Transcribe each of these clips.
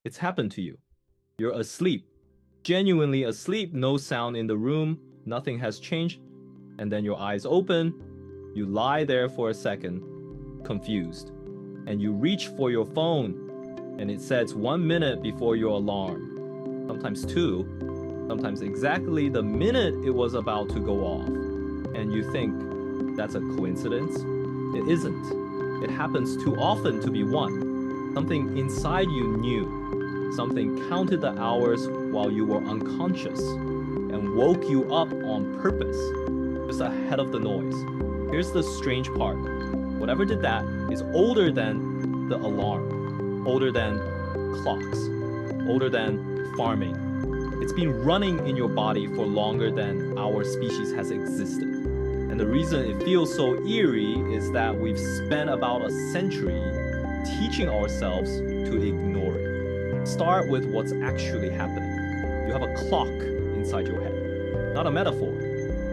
It's happened to you. You're asleep, genuinely asleep, no sound in the room, nothing has changed, and then your eyes open, you lie there for a second, confused, and you reach for your phone, and it says 1 minute before your alarm, sometimes two, sometimes exactly the minute it was about to go off, and you think that's a coincidence? It isn't. It happens too often to be one. Something inside you knew. Something counted the hours while you were unconscious and woke you up on purpose, just ahead of the noise. Here's the strange part. Whatever did that is older than the alarm, older than clocks, older than farming. It's been running in your body for longer than our species has existed. And the reason it feels so eerie is that we've spent about a century teaching ourselves to ignore it. Start with what's actually happening. You have a clock inside your head, not a metaphor,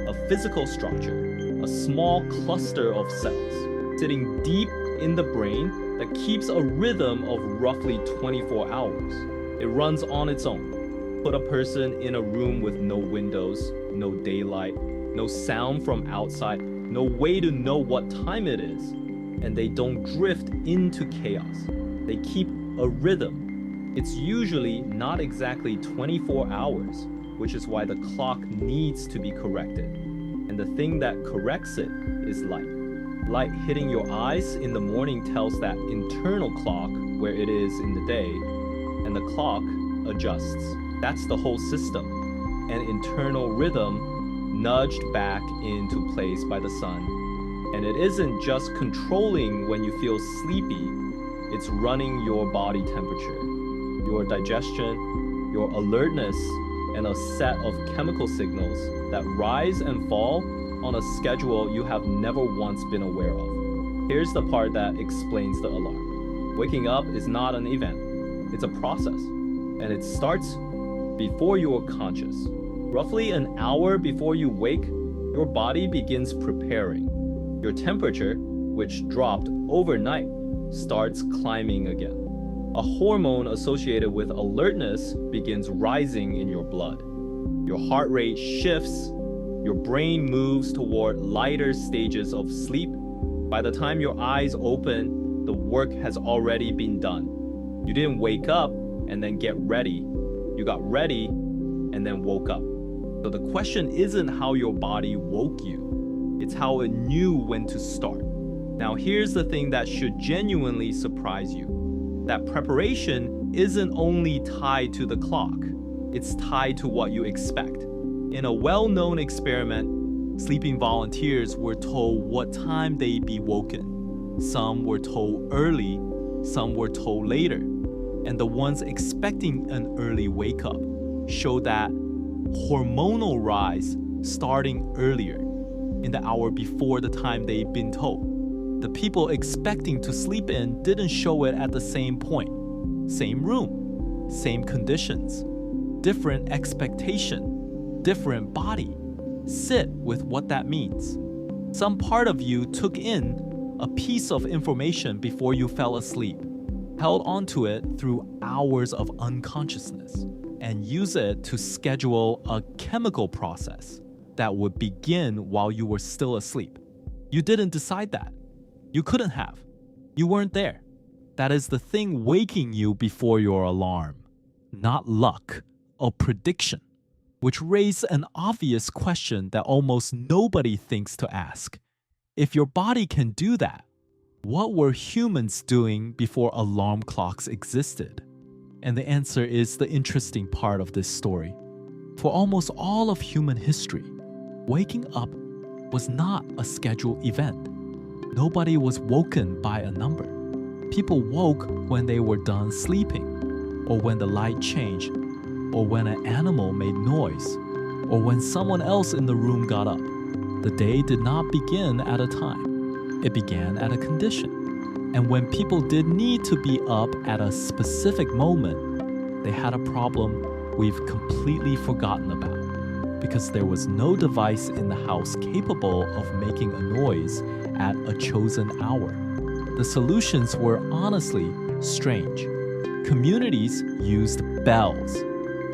a physical structure, a small cluster of cells sitting deep in the brain that keeps a rhythm of roughly 24 hours. It runs on its own. Put a person in a room with no windows, no daylight, no sound from outside, no way to know what time it is, and they don't drift into chaos. They keep a rhythm. It's usually not exactly 24 hours, which is why the clock needs to be corrected. And the thing that corrects it is light. Light hitting your eyes in the morning tells that internal clock where it is in the day, and the clock adjusts. That's the whole system. An internal rhythm nudged back into place by the sun. And it isn't just controlling when you feel sleepy, it's running your body temperature, your digestion, your alertness, and a set of chemical signals that rise and fall on a schedule you have never once been aware of. Here's the part that explains the alarm. Waking up is not an event, it's a process, and it starts before you are conscious. Roughly an hour before you wake, your body begins preparing. Your temperature, which dropped overnight, starts climbing again. A hormone associated with alertness begins rising in your blood. Your heart rate shifts, your brain moves toward lighter stages of sleep. By the time your eyes open, the work has already been done. You didn't wake up and then get ready. You got ready and then woke up. So the question isn't how your body woke you, it's how it knew when to start. Now here's the thing that should genuinely surprise you. That preparation isn't only tied to the clock, it's tied to what you expect. In a well-known experiment, sleeping volunteers were told what time they'd be woken. Some were told early, some were told later. And the ones expecting an early wake-up showed that hormonal rise starting earlier, in the hour before the time they'd been told. The people expecting to sleep in didn't show it at the same point. Same room, same conditions, different expectation, different body. Sit with what that means. Some part of you took in a piece of information before you fell asleep, held onto it through hours of unconsciousness, and use it to schedule a chemical process that would begin while you were still asleep. You didn't decide that. You couldn't have. You weren't there. That is the thing waking you before your alarm, not luck or prediction, which raises an obvious question that almost nobody thinks to ask. If your body can do that, what were humans doing before alarm clocks existed? And the answer is the interesting part of this story. For almost all of human history, waking up was not a scheduled event. Nobody was woken by a number. People woke when they were done sleeping, or when the light changed, or when an animal made noise, or when someone else in the room got up. The day did not begin at a time. It began at a condition. And when people did need to be up at a specific moment, they had a problem we've completely forgotten about, because there was no device in the house capable of making a noise at a chosen hour. The solutions were honestly strange. Communities used bells.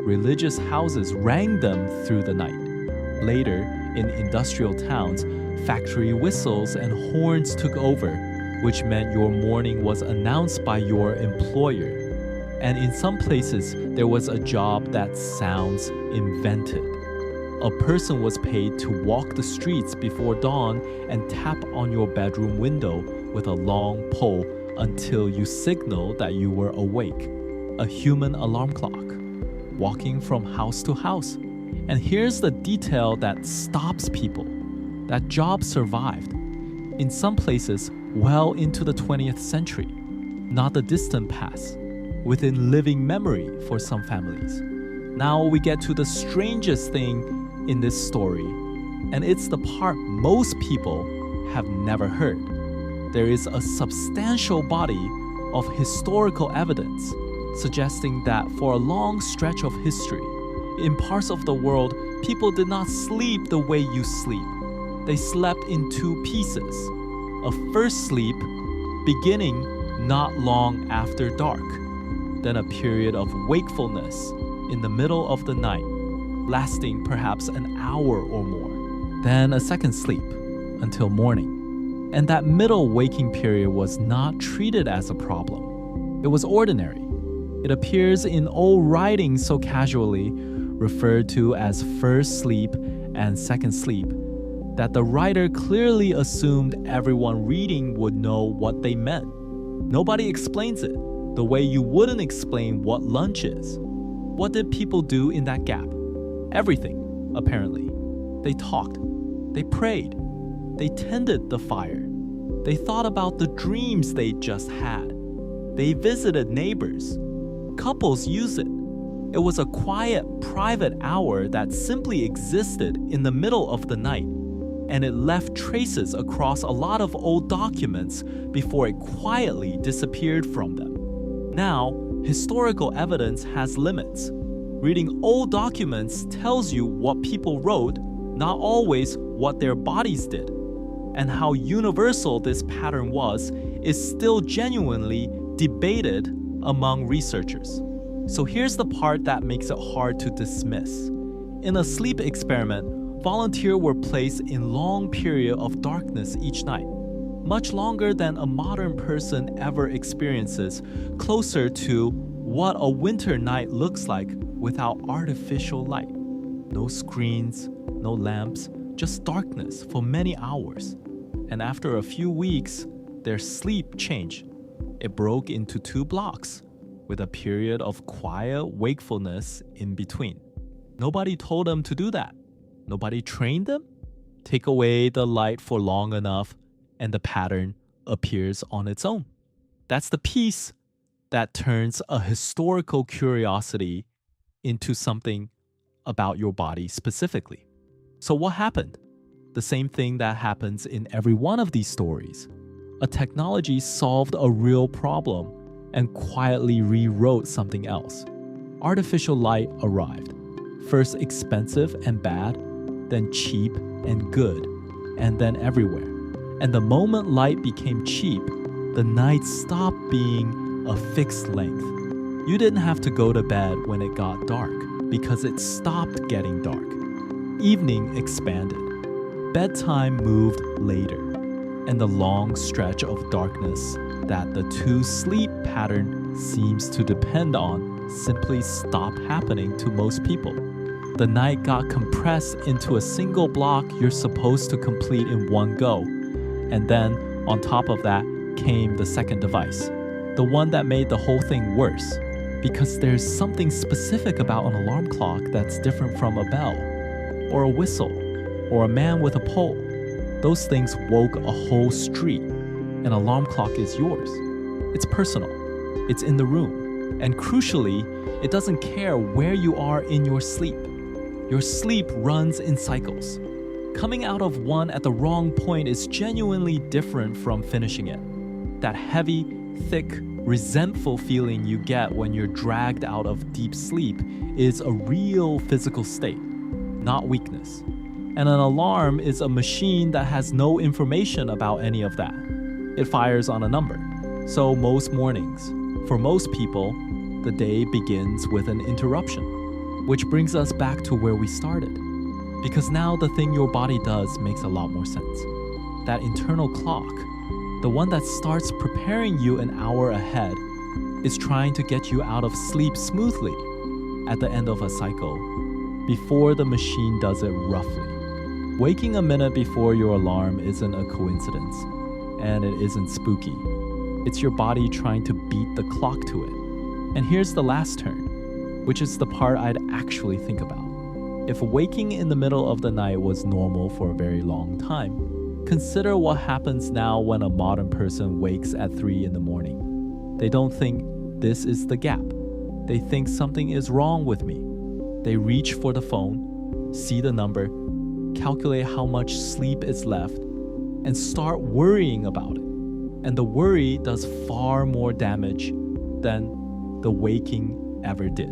Religious houses rang them through the night. Later, in industrial towns, factory whistles and horns took over, which meant your morning was announced by your employer. And in some places, there was a job that sounds invented. A person was paid to walk the streets before dawn and tap on your bedroom window with a long pole until you signaled that you were awake. A human alarm clock, walking from house to house. And here's the detail that stops people. That job survived. In some places, well into the 20th century, not the distant past, within living memory for some families. Now we get to the strangest thing in this story, and it's the part most people have never heard. There is a substantial body of historical evidence suggesting that for a long stretch of history, in parts of the world, people did not sleep the way you sleep. They slept in two pieces. A first sleep beginning not long after dark, then a period of wakefulness in the middle of the night, lasting perhaps an hour or more, then a second sleep until morning. And that middle waking period was not treated as a problem. It was ordinary. It appears in old writings so casually, referred to as first sleep and second sleep, that the writer clearly assumed everyone reading would know what they meant. Nobody explains it, the way you wouldn't explain what lunch is. What did people do in that gap? Everything, apparently. They talked. They prayed. They tended the fire. They thought about the dreams they just had. They visited neighbors. Couples use it. It was a quiet, private hour that simply existed in the middle of the night, and it left traces across a lot of old documents before it quietly disappeared from them. Now, historical evidence has limits. Reading old documents tells you what people wrote, not always what their bodies did. And how universal this pattern was is still genuinely debated among researchers. So here's the part that makes it hard to dismiss. In a sleep experiment, volunteers were placed in long period of darkness each night, much longer than a modern person ever experiences, closer to what a winter night looks like without artificial light. No screens, no lamps, just darkness for many hours. And after a few weeks, their sleep changed. It broke into 2 blocks, with a period of quiet wakefulness in between. Nobody told them to do that. Nobody trained them. Take away the light for long enough, and the pattern appears on its own. That's the piece that turns a historical curiosity into something about your body specifically. So what happened? The same thing that happens in every one of these stories. A technology solved a real problem and quietly rewrote something else. Artificial light arrived. First expensive and bad, then cheap and good, and then everywhere. And the moment light became cheap, the night stopped being a fixed length. You didn't have to go to bed when it got dark because it stopped getting dark. Evening expanded. Bedtime moved later. And the long stretch of darkness that the 2 sleep pattern seems to depend on simply stopped happening to most people. The night got compressed into a single block you're supposed to complete in one go. And then, on top of that, came the second device, the one that made the whole thing worse. Because there's something specific about an alarm clock that's different from a bell, or a whistle, or a man with a pole. Those things woke a whole street. An alarm clock is yours. It's personal. It's in the room. And crucially, it doesn't care where you are in your sleep. Your sleep runs in cycles. Coming out of one at the wrong point is genuinely different from finishing it. That heavy, thick, resentful feeling you get when you're dragged out of deep sleep is a real physical state, not weakness. And an alarm is a machine that has no information about any of that. It fires on a number. So most mornings, for most people, the day begins with an interruption, which brings us back to where we started. Because now the thing your body does makes a lot more sense. That internal clock, the one that starts preparing you an hour ahead, is trying to get you out of sleep smoothly at the end of a cycle, before the machine does it roughly. Waking a minute before your alarm isn't a coincidence, and it isn't spooky. It's your body trying to beat the clock to it. And here's the last turn, which is the part I'd actually think about. If waking in the middle of the night was normal for a very long time, consider what happens now when a modern person wakes at 3 in the morning. They don't think this is the gap. They think something is wrong with me. They reach for the phone, see the number, calculate how much sleep is left, and start worrying about it. And the worry does far more damage than the waking ever did.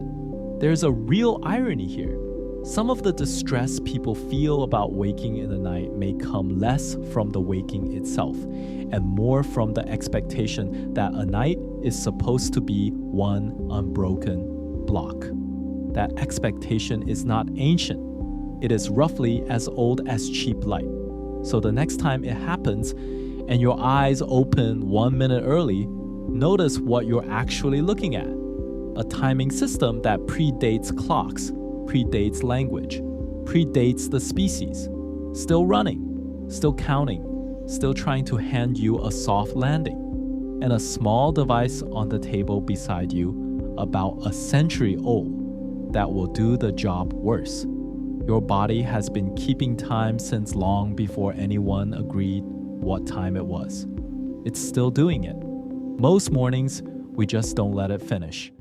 There's a real irony here. Some of the distress people feel about waking in the night may come less from the waking itself and more from the expectation that a night is supposed to be one unbroken block. That expectation is not ancient. It is roughly as old as cheap light. So the next time it happens and your eyes open 1 minute early, notice what you're actually looking at. A timing system that predates clocks, predates language, predates the species, still running, still counting, still trying to hand you a soft landing, and a small device on the table beside you about a century old that will do the job worse. Your body has been keeping time since long before anyone agreed what time it was. It's still doing it. Most mornings, we just don't let it finish.